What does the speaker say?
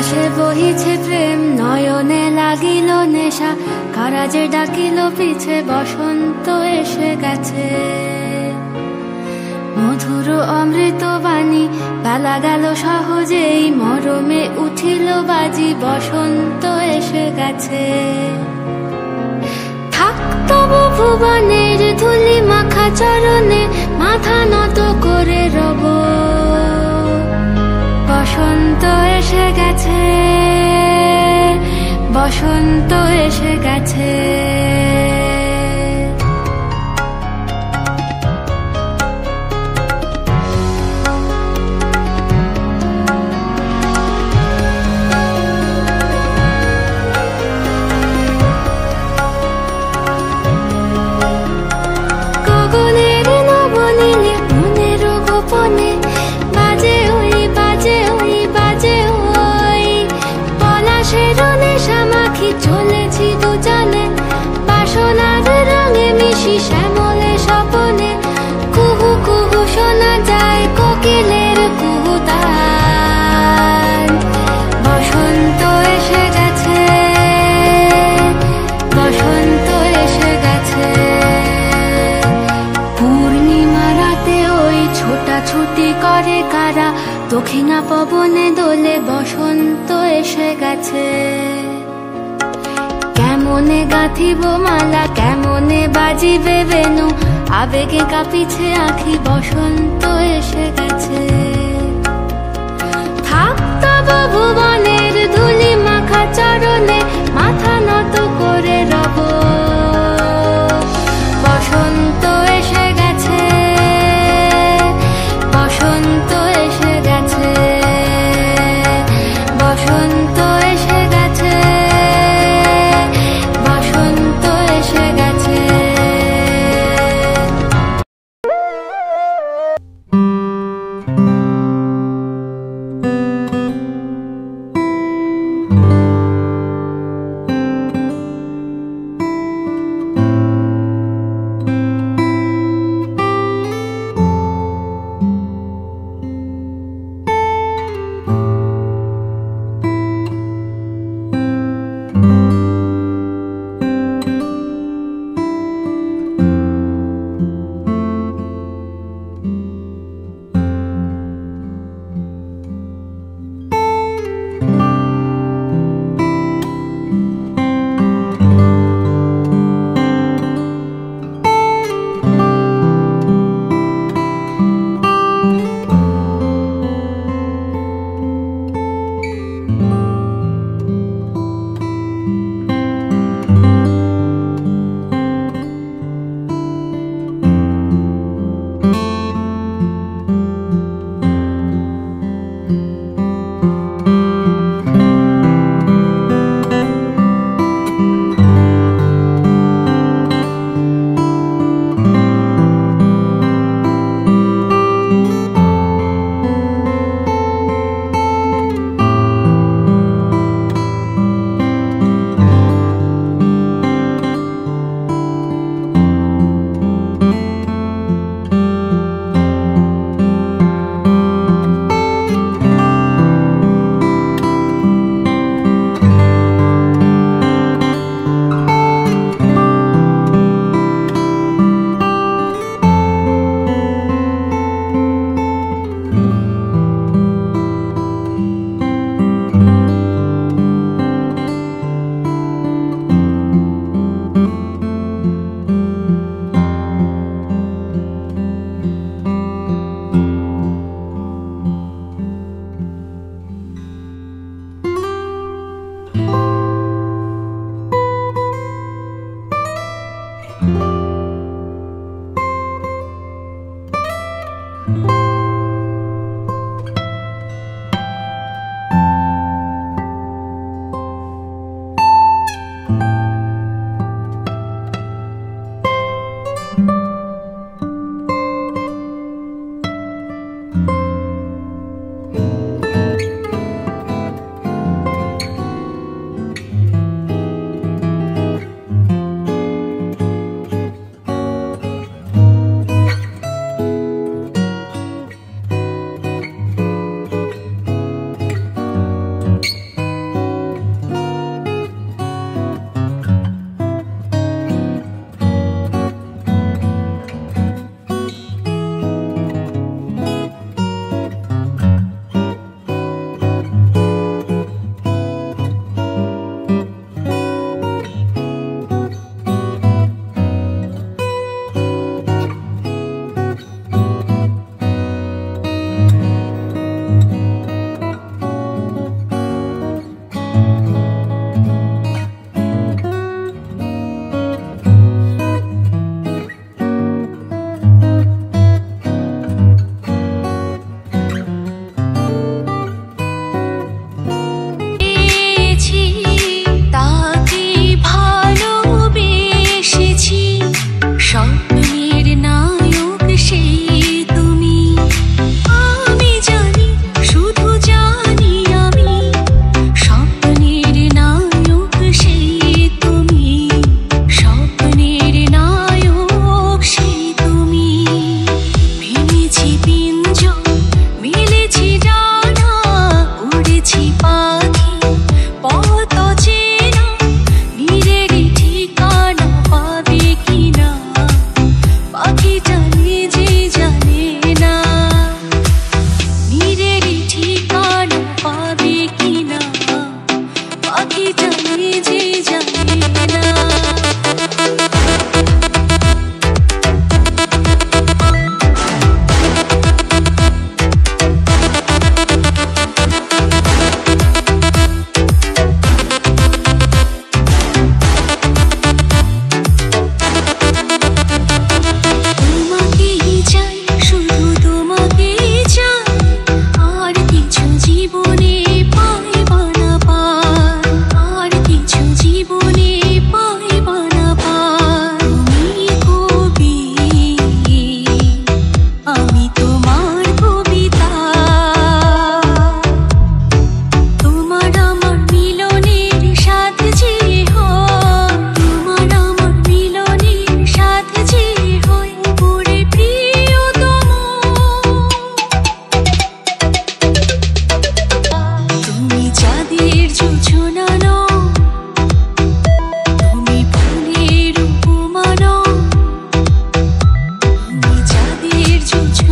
আকাশে বহিছে প্রেম, নয়নে লাগিল নেশা, কারাজে ডাকিল পিছে, বসন্ত এসে গেছে। মধুর অমৃত বাণী, বেলা গেল সহজেই, মরমে উঠিল বাজি, বসন্ত এসে গেছে। থাক তবু ভুবনের ধুলি মাখা চরণে, মাথা নত করে রব, বসন্ত এসে গেছে, বসন্ত এসে গেছে। গগনের নবনীলে মনের গোপনে, বাজে ওই বাজে ওই বাজে ওই, পলাশের নেশা মাখি চলেছি দুজনে, বাসনার রঙে মিশি শ্যামলে স্বপনে, কুহু কুহু শোনা যায় কোকিলের কুহুতান। বসন্ত এসে গেছে, বসন্ত এসে গেছে। পূর্ণিমা রাতে ওই ছোটাছুটি করে কারা, দক্ষিণা পবনে দোলে, বসন্ত এসে গেছে। কেমনে গাঁথিব মালা, কেমনে বাজিবে বেনু, আবেগে কাঁপিছে আঁখি, বসন্ত এসে গেছে। থাক তবু ভুবনের ধুলি মাখা চরণে, মাথা নত করে রব, বসন্ত এসে গেছে, বসন্ত এসে গেছে, বসন্ত এসে গেছে, বসন্ত এসে গেছে। ঝুমঝুম